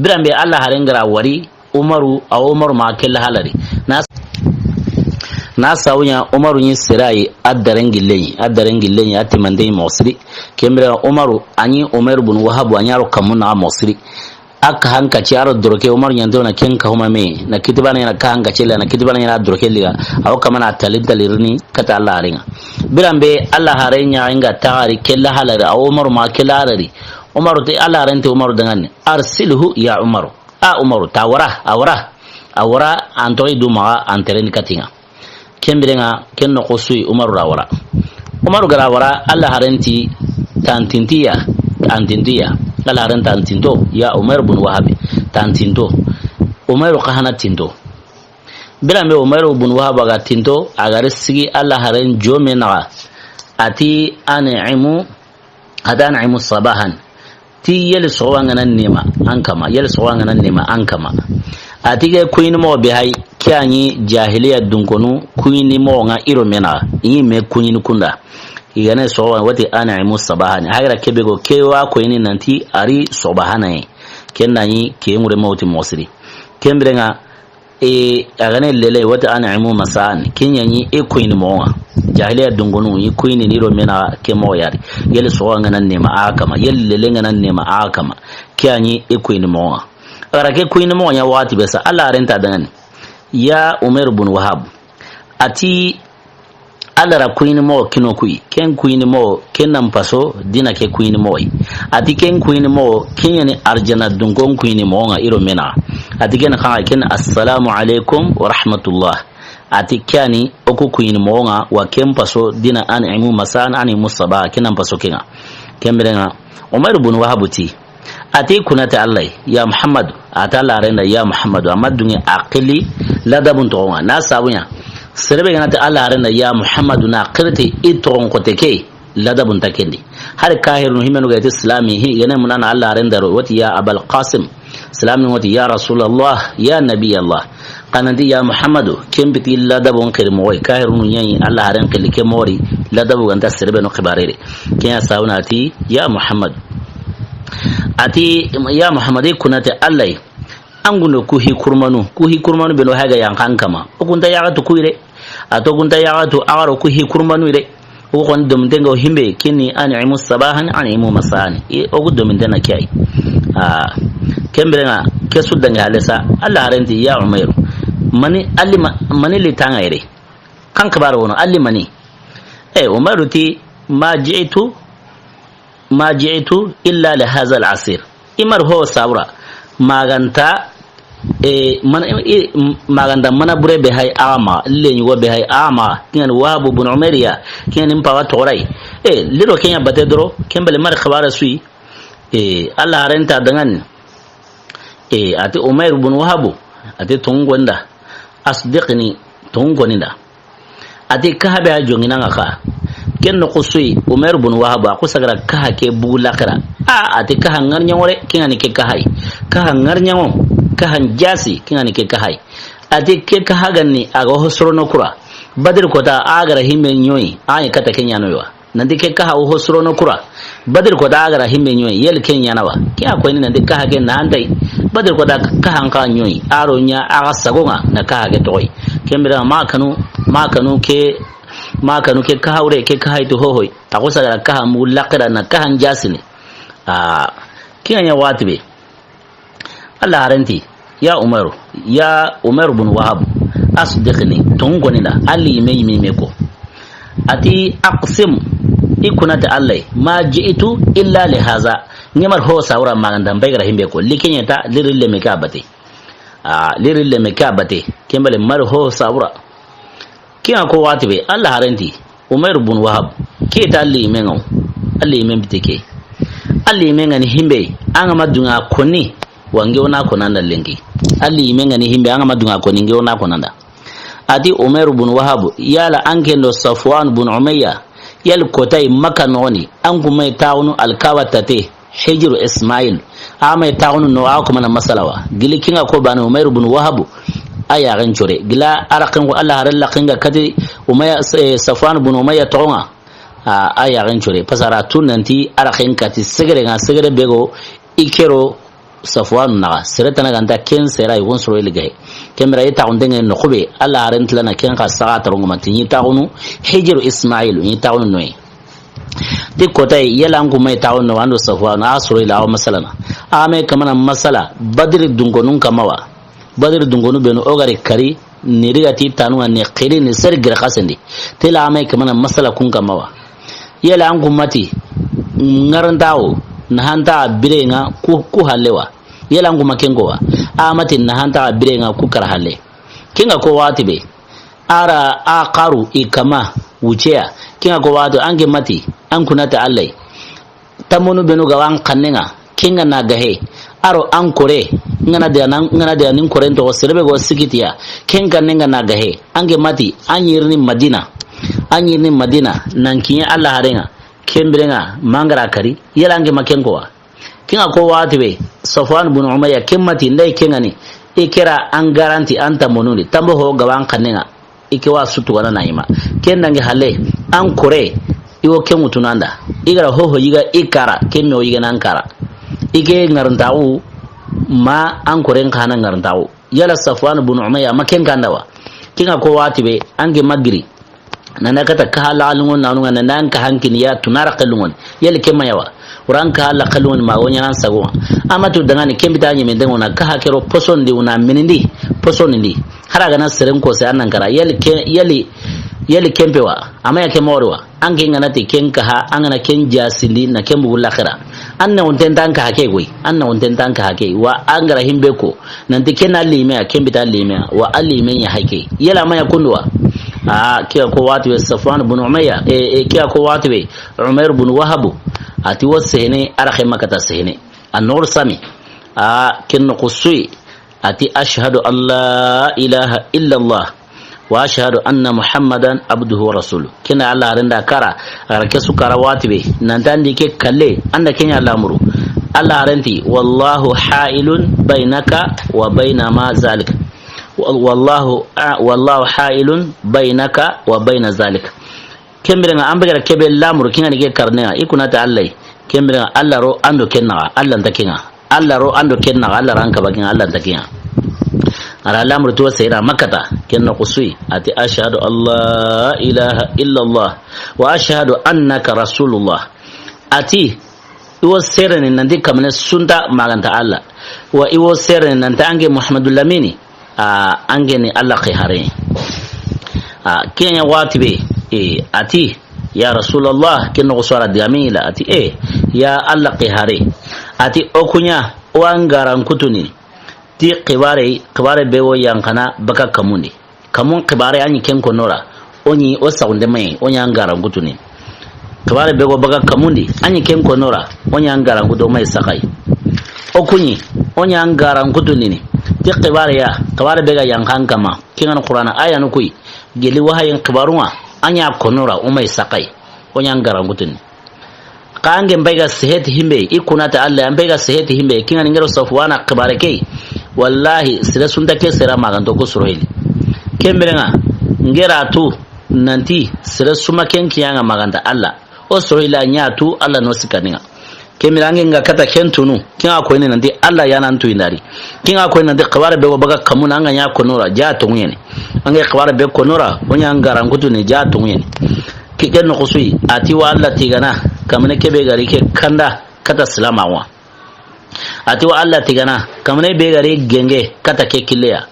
birambe Allah haren gara wari Umaru ma kella halari na sawunya Umaru yin sirai addaren gillenyi atimande mosri kembira Umaru anyi Umar ibn Wahab anyaro kamuna mosri aka hanka ci aro doroke Umar nyando na kenka huma me na kitibana na ka hanka cela na kitibana na doroke liga aw kama na talinta lirni kata Allah harenga birambe Allah harenya inga taari kella halari aw Umar ma kella halari Umar te Allah harente Umar dengan arsilhu ya Umar Umar tawara awara antoi duma anteren katinga kembirenga kenno qosui Umar rawara Umar garawara Allah harenti antintiya Allah harenta antinto ya Umar ibn Wahab tantinto Umayru kahana tinto bila me Umayru bun Wahab ga tinto agar sigi Allah haren jome na ati an'imu adan'imu sabahan ti yel sowanga nan nema ankama yel sowanga nan nema ankama atige kuini mo be hay kyanyi jahiliya dunkonu kuini mo nga iro mena yi me kuini kunda igane sowa wati an'imu sabahan haira kebego kewa kuini nanti ari sobahana kenna yi ke ngure mawti mosiri kembrenga agane lele wata an'imu masan kenyanyi kuini mo nga jahiliya dungonu yi kuini niro mena ke mo yari yel sowa nan nema akama yel lele nan nema akama kyanyi kuini mo nga arake kuini mo nya wati besa Allah renta dan ya Umar ibn Wahab ati Allah ra kuini mo kino kui ken kuini mo ken nam paso dina ke kuini mo ati ken kuini mo ken ni arjana dungon kuini mo nga iro mena ati ken kha ken assalamu alaikum wa rahmatullah ati kani oku kuini mo nga wa ken paso dina an'imu masan ani musaba ken nam paso kenga kemberenga Umar ibn Wahab ti ati kunata Allah ya Muhammad atala renda ya Muhammad amadunge aqili ladabun tonga na sabunya serebe ganata Allah renda ya Muhammad na qirti itron koteke ladabun takendi har kahirun himenu ga islami hi yana munana Allah renda wati ya Abul Qasim salamin wati ya Rasulullah ya Nabi Allah kanandi ya Muhammad kembiti ladabun kirmoy kahirun yayi Allah ren kelike mori ladabu ganta serebe no khibarere kiya sauna ati ya Muhammad ati ya Muhammad kunata Allah anguno kuhi kurmanu beno haga yankan kama okunta yaga to kuire atokunta yaga to agaro kuhi kurmanu ire o kon dum dengo himbe kini an'imu sabahan an'imu masani o gudum dena kai kembrenga kesu danga halesa Allah renti ya Umayr mani litanga ire kan kabaro wono alli mani Umayr ti ma ji'tu illa li hadha al-asir imar ho sabra maganta maganda mana bure be hay ama lenyi wo be hay ama kian Wahab ibn Umariya kian impawa torai liro kenya batedro kembele mar khabara sui Allah renta dangan ati Umayr ibn Wahab ati tungonda asdiqni tungoninda ati kahabe ajongina ngaka ken no kusui Umayr ibn Wahab ko sagara kaha ke bulakara ati kaha ngarnyore kingani ke kahai kaha ngarnyango kahan jasi kingani ke kahai ati ke kaha ganni aga hosro no kura badir kota agara himme nyoyi ay kata kenya noywa nandi ke kaha hosro no kura badir kota agara himme nyoyi yel kenya nawa ke akwai ni nandi kaha ke nandai badir kota kaha ka nyoyi aro nya aga sagonga na kaha ke toy kembira makanu ke kahaure ke kahaitu hohoi akosa da kaha mulaqira na kahan jasini kiyanya watibe Allah haranti ya Umar ibn Wahab asdiqni tungoni da ali me ko ati aqsim ikunata Allah ma ji'tu illa li haza nyamar ho sawra maganda baygra himbe ko likenya ta lirille me kabate kembale mar ho sawra kiya ko watibe Allah haranti Umar ibn Wahab ke ta ali men biteke ali men ngani himbe anga madunga koni wange ona konanda lengi ali men ngani himbe anga madunga koni nge ona konanda ati Umar ibn Wahab yala ankendo Safwan ibn Umayya yal kotai makanoni angu mai taunu alkawatate hijru Ismail amai taunu no akuma na masalawa gilikinga ko bana Umar ibn Wahab aya ganchore gila arakan ko Allah haralla kinga kati Umayya Safwan ibn Umayya tonga aya ganchore pasara tunanti arakan kati segere bego ikero Safwan na seretana ganda ken sera ygon soro iligay kemra yita ondenge no khube Allah harantla na ken ka saga tarongo mantinyi taunu hijru Ismail ni taunu noy dikotay yalangu mai taunu wando Safwan asoro ila masalana ame kamana masala badri dungonun kamawa badri dungonu beno ogare kari nirigati tanu ne khiri ni ser gira khasandi tela ame kamana masala kun kamawa yalangu mati ngarandawo nahanta birenga ku halewa yelangu makengowa amati nahanta birenga ku karhale kinga ko watibe ara aqaru ikama wucea kinga ko wato ange mati an kunata allai tamonu benu gawan kannenga kinga na gahe aro an kore ngana de nin korento serbe go sikitiya ken kan nga na gahe ange mati anyirni madina nan kinya Allah harenga kembrenga mangara kari yala ange makenkowa kinga ko watibe Safwan bin Umayya kemmati ndai kengani ikira an garanti anta monuni tambo ho gawan kanenga ikiwa sutu wana naima kendange hale an kore iwo kemu tunanda igara ho yiga ikara kemme o yiga nankara ike ngarantawu ma an kore kana ngarantawu yala Safwan bin Umayya maken kandawa kinga ko watibe ange magiri nana kata kala alungon nanunga nan ka hankini ya tunara kalungon yele kemma yawa uranka alla kalungon ma wonya nan sagwa amatu dangani kembita nyi mendengo na ka hakero poson di una minindi poson ndi haraga na seren ko sai annan kara yele kempewa amaya kemorwa ange ngana te kenka ha angana kenja sindi na kembu lakhira anna untentan ka hake goi anna untentan ka hake wa angara himbe ko nan te kenali me kembita lime wa ali men ya hake yela maya kundwa kia ko wati Safwan bin Umayya kia ko wati Umair bin Wahab ati wasene arakhe makata sene an-nur sami kin qusui ati ashhadu an la ilaha illa Allah wa ashhadu anna Muhammadan abduhu wa rasuluhu kina Allah renda kara arake su kara wati be nan dan dike kalle anda kenya lamuru Allah renti wallahu hailun bainaka wa baina ma zalika wallahu hailun bainaka wa baina zalika kembere ambegara kebe lamuru kinga nige karnea ikuna ta Allah kembere Allah ro ando kenna Allah takinga Allah ro ando kenna Allah ranka bakin Allah takinga ara lamuru to sayra makata kenna qusui ati ashhadu alla ilaha illa Allah wa ashhadu annaka rasulullah ati iwo serene nandi kamne sunta maganta Allah wa iwo serene nanta ange Muhammadul Lamini angeni Allah qihare kenya watibe ati ya rasulullah kinno sura diamila ati ya Allah qihare ati okunya wangaran kutuni ti qibare bewo yankana baka kamuni kamun qibare anyi ken konora onyi o saunde mai onya ngaran kutuni qibare bewo baka kamundi anyi ken konora onya ngaran kudo mai sakai okunyi onya ngaran kutuni ni ti qibare bega yankan kama kingan qur'ana aya nukui geli wahayin qibarunga anya konora umay sakai onya ngaran kutuni kange mbega seheti himbe ikuna ta Allah mbega seheti himbe kingan ngero Safwana qibare kei wallahi sira sunda ke sira maganto ko surohili kemberenga ngera tu nanti sira suma kenkiyanga maganda Allah o surohila nyatu Allah no sikaninga kemirange nga kata kentunu kinga ko ine nanti Allah yana ntu indari kinga ko nanti qibare be baga kamuna nga nya konora ja tungene ange qibare be konora onya ngara ngutu ne ja tungene kiken no kusui ati wa Allah tigana kamne kebe gari ke kanda kata salama wa ati wa Allah tigana kamne be gari genge kata ke kileya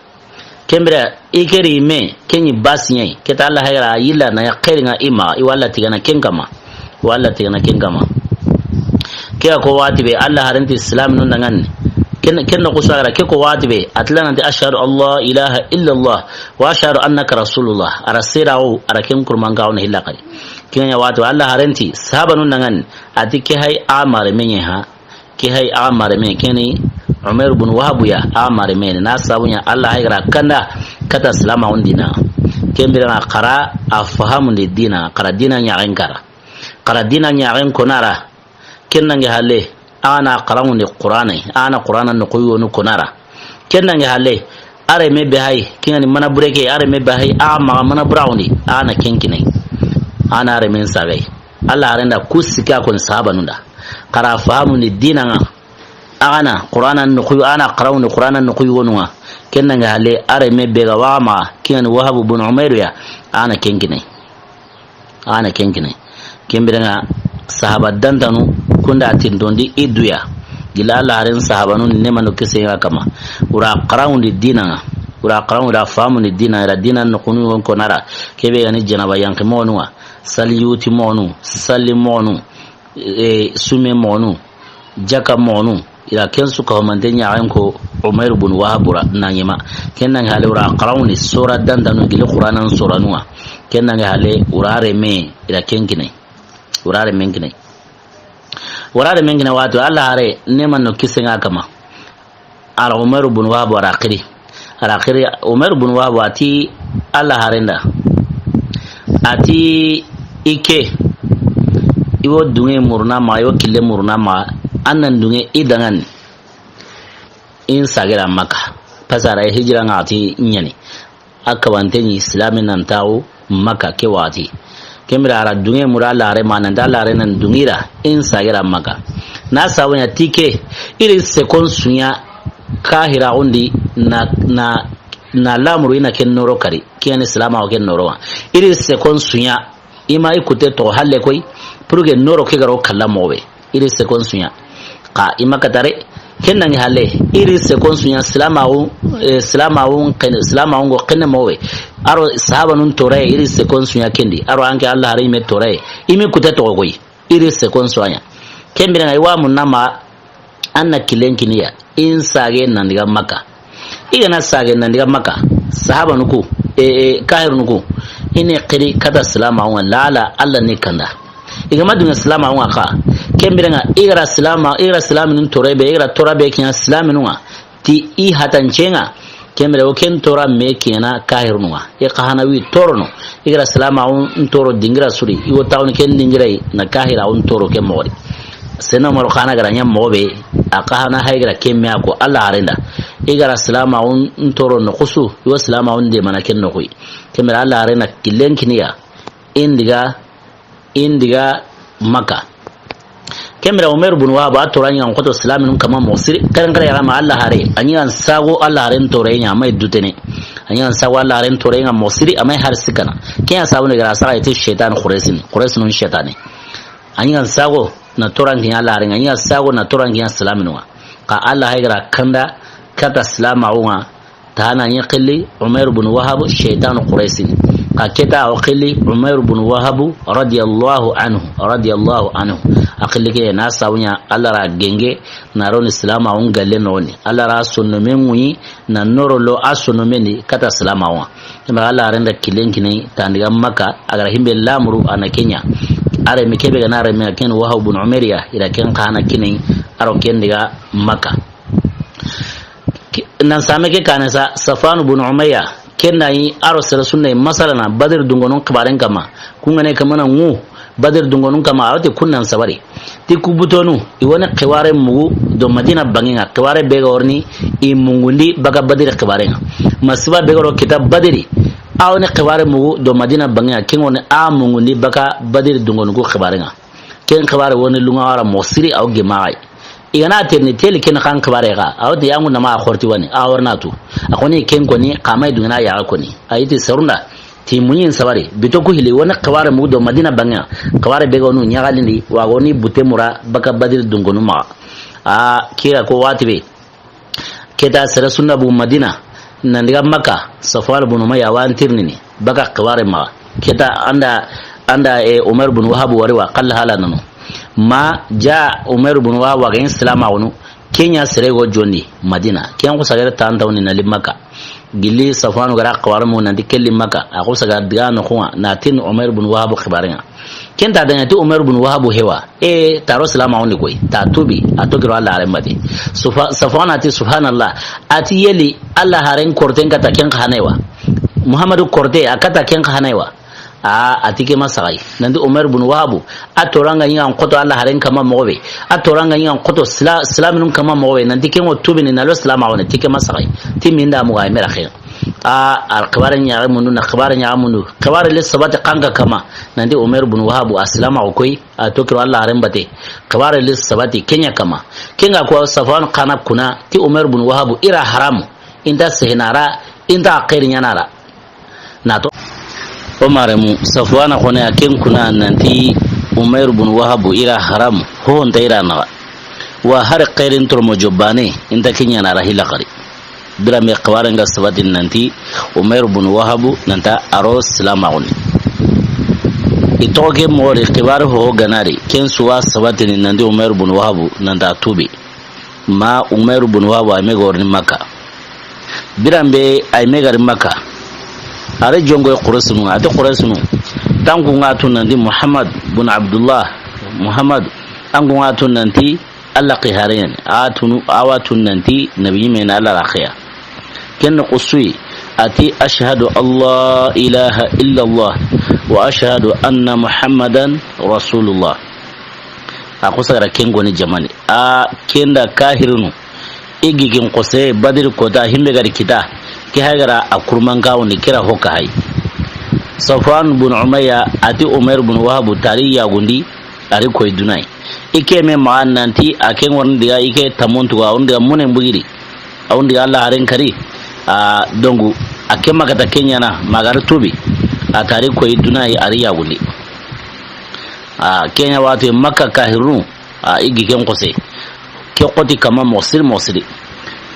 kembra ikeri me kenyi basnyai keta Allah hayra yilla na ya khairinga ima i walla tigana kenkama walla tigana kenkama kia ko watibe Allah haranti islam nun dangan ken ko sagara ke ko watibe atlana de ashhadu Allah ilaha illa Allah wa ashhadu annaka rasulullah arasirau araken kurman gauna hilaqai kenya watu Allah haranti sahaba nun dangan atike hay amare menye ha ke hay amare men keni Umar bin Wahab ya amare men na sabunya Allah hayra kanda kata salama undina kembira qara afahamu dina qara dina nya ankara qara dina nya an konara kennange halle ana qaramu ni qur'ani ana qur'anan no koyo no konara kennange halle are me be hay kingani mana bureke are me be hay ama mana brownni ana kenkine ana are men sagai Allah arenda kusika kon sahaba nunda qara fahamu ni dinanga ana qur'anan no koyo ana qaramu ni qur'anan no koyo no kennange halle are me be ga wama kingani Wahab bin Umayr ya ana kenkine kembiranga sahaba dandanu kunda tindondi iduya gila Allah harin sahabanu nemanu kise kama ura qarawundi dina ura qarawundi afamundi dina ira dina no kunu won konara kebe yani janaba yanke monu saliyuti monu salli monu sume monu jaka monu ila kensu ka mande nyaaren ko Umair bin Wahab nanyima kenan hale ura qarawundi sura dandanu gila qur'anan sura nuwa kenan hale urare me ila kenkine urare mengine wato Allah hare neman no kisenga kama ala Umar ibn Wahab araqiri Umar ibn Wahab ati Allah harenda ati ike iwo dunge murna ma iwo kille murna ma annan dunge idangan in sagira maka pasara hijira ngati nyani akawantenyi islamin nan tawo maka ke wati kemira ara dunge mura lare manan da lare nan dungira in sagira maka na sawanya tike iri sekon sunya kahira undi na lamuru ina ken noro kari kiyan islama o ken noro iri sekon sunya ima ikute to halle koy purge noro ke garo kala mobe iri sekon sunya ka ima katare ken nan halle iri sekon sunya islama o go ken mobe aro sahaba nun tore iri sekon sunya kendi aro anke Allah hari me tore imi kute to koy iri sekon sunya kembira ngai wa munama anna kilenkiniya in sage nan diga maka igana sage nan diga maka sahaba nuku kahir nuku ine qiri kada salama wa lala Allah ne kanda igama dunga salama wa ka kembira nga igara salama nun torebe igara torabe kinya salama nunga ti i hatanchenga kembira o ken tora me kena kahir nuwa e kahana wi torono igara salama un toro dingira suri iwo tawni ken dingira na kahira un toro ke mori sena maro khana gara nyam mobe akahana haygra kemme ako Allah arenda igara salama un toro no kusu yo salama un de manaken no koy kemera Allah arena kilen kiniya indiga maka kemera Umar ibn Wahab atoranya on koto salamin kama mosiri kan kala ya ma Allah hare anyan sago Allah haren torenya mai dutene anyan sago Allah haren torenya mosiri amai har sikana kiyan sabu ne gara sara ite shaytan quraisin shaytani anyan sago na torangi Allah ringa nya sago na torangi salamin wa ka Allah haygra kanda kata salama wa tahana nya qilli Umar ibn Wahab shaytan quraisin ka keta wa qilli Umar ibn Wahab radiyallahu anhu aqilli ke na sawnya Allah ra genge na ron salama on galle noni Allah ra sunno menwi na norolo asunno meni kata salama wa kuma Allah renda kilenkini tandiga maka agar himbe lamuru ana Kenya are mi kebe gana are mi ken Wahab ibn Umariya ila ken kana kini aro ken diga maka nan same ke kana sa Safwan ibn Umayya ken nayi aro sara sunne masalana Badr dungonon kibaren kama kungane kamana ngu Badr dungonon kama awte kunnan sabari ti kubutonu iwana qiware mugu do Madina banginga qiware bega orni I mungundi baga Badr qibarenga masiba bega ro kitab Badri awne qiware mugu do Madina banginga kengone a mungundi baga Badr dungonon ko qibarenga ken qiware woni lunga wara mosiri aw gemaay igana terni tel ken kan qiware ga awde yangu na ma khorti wani awarnatu akoni ken koni qamay dungana ya koni ayiti sarunda ti munyin sabari bito ku hili wona qiware mugu do Madina banginga qiware bega onu nyagalindi wagoni butemura baga Badr dungonu ma kira ko watibe keta sara sunna bu Madina nandiga maka Safwan ibn Umayya wa antirni baga qiware ma keta anda Umar ibn Wahab wariwa qalla halanano ma ja Umar ibn Wahab wa gain salama wonu Kenya serego jondi Madina kiyan ko sagara tantawni na limaka gilli Safwan gara qiware mo nandi kelli maka ako sagara diga no ko na tin Umar ibn Wahab qibarenga kenta danya to Umar ibn Wahab hewa taro salama woni koy ta tubi atogiro Allah remati Safwan ati subhanallah ati yeli Allah haren korten kata ken khanewa Muhammadu korte akata ken khanewa atike masagai nandi Umar ibn Wahab atoranga nyan koto Allah haren kama mobe atoranga nyan koto islaminun kama mobe nandi ken o tubi ni nalo salama woni tike masagai timinda mu ga mera khair alqabaran ya amunu na qabaran ya amunu qabar le sabata kanga kama nandi Umar ibn Wahab aslama okoi atokiro Allah haren bate qabar le sabati Kenya kama kenga ko Safwan kana kuna ti Umar ibn Wahab ira haramu inda sehinara inda khairin yanara nato Umar mu Safwan khone aken kuna nanti Umar ibn Wahab ira haram ho ndaira na wa har khairin turmo jobane inda Kenya na rahila qari dira me qawaranga sabatin nanti Umar ibn Wahab nanta aros salamaun itoge mori qibar ho ganari ken suwa sabatin nanti Umar ibn Wahab nanta tubi ma Umar ibn Wahab ay megorni Makka birambe ay megari Makka are jongo qurasunu ade qurasunu tangu ngatu nandi Muhammad bin Abdullah Muhammad tangu ngatu nanti alla qihareen atunu awatun nanti nabi men alla rakhiya ken quswi ati ashhadu allah ilaha illa allah wa ashhadu anna muhammadan rasulullah akusara ken goni jamani a kenda kahirunu igigin qose badir kota himbe gari kita ki hagara akurmanga woni kira hokai Safwan bin Umayya ati Umar bin Wahab tariya gundi ari koy dunai ike me ma nanti aken won diga ike tamuntu wa on diga munen bugiri on diga Allah haren kari dongu ake magata Kenya na magar tubi atari koy dunai ari ya gundi Kenya watu Makka kahirun igi ken qose ke qoti kama mosiri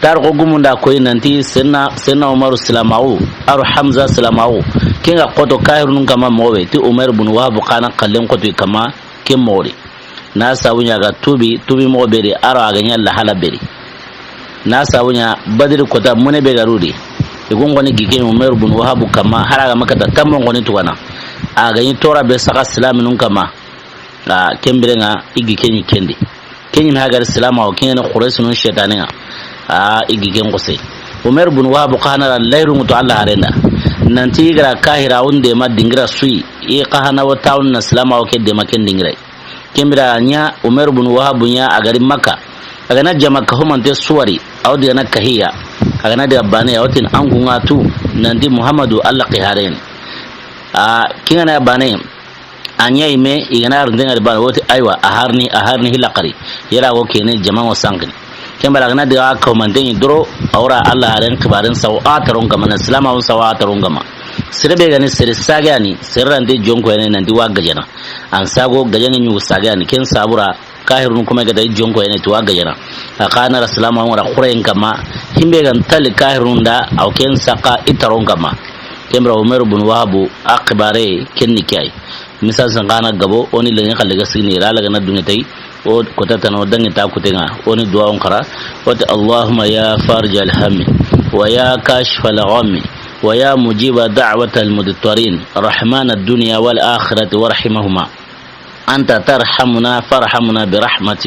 tar ko gumunda koy nanti senna Umar salamahu ar Hamza salamahu kenga qoto kahirun kama mowe ti Umar bin Wahab kana kallen qoto kama ke mori na sawunya ga tubi mo beri ara ga nyalla hala beri na sawunya badir kota mune be garudi igun goni gike Umar bin Wahab kama haraga makata tamon goni tuwana aga yi tora be saka islaminun kama kembirenga igi kenyi kendi kenyi hagar islama o kenyi quraisun shaytaninga igi ken qose Umar bin Wahab kana layru mutu Allah arenda nanti gara kahira unde ma dingira sui e kahana wata unna islama o kedde maken dingira kembira nya Umar bin Wahab nya agari Makka agana jamaka humante suwari awdi na kahiya agana de bane awtin angunga tu nanti Muhammadu Allah qiharen kingana bane anya ime igana ardenga bane woti aywa aharni hilaqari yara go kene jama'a sangin kembara agana de ka humante dro awra Allah haren kibarin sawataron kama na islama on sawataron kama sirbe gani sir sagani sirrande jonko ene nanti waga jana an sago gajani nyu sagani ken sabura kahirun kuma ga dai jonko ene to waga jana akana rasulama wala khurain kama himbe gan tal kahirun da au ken saka itaron kama kembra Umar bin Wahab akbare ken nikai misal sangana gabo oni le khale ga sini rala ga na dungai o kota tan odangi ta kutenga oni du'a on qara wa Allahumma ya farjal hammi wa ya kashfal ghammi ويا مجيب دعوة المضطرين رحمن الدنيا والآخرة ورحمهما أنت ترحمنا فارحمنا برحمة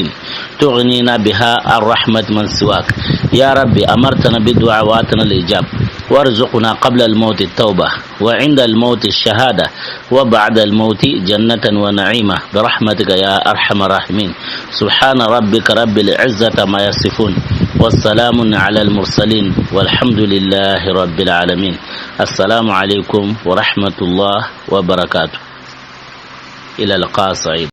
تغنينا بها الرحمة من سواك يا ربي أمرتنا بالدعاء وآتنا الإجاب وارزقنا قبل الموت التوبة وعند الموت الشهادة وبعد الموت جنة ونعيمة برحمتك يا أرحم الراحمين سبحان ربك رب العزة ما يصفون والسلام على المرسلين والحمد لله رب العالمين السلام عليكم ورحمة الله وبركاته إلى اللقاء سعيد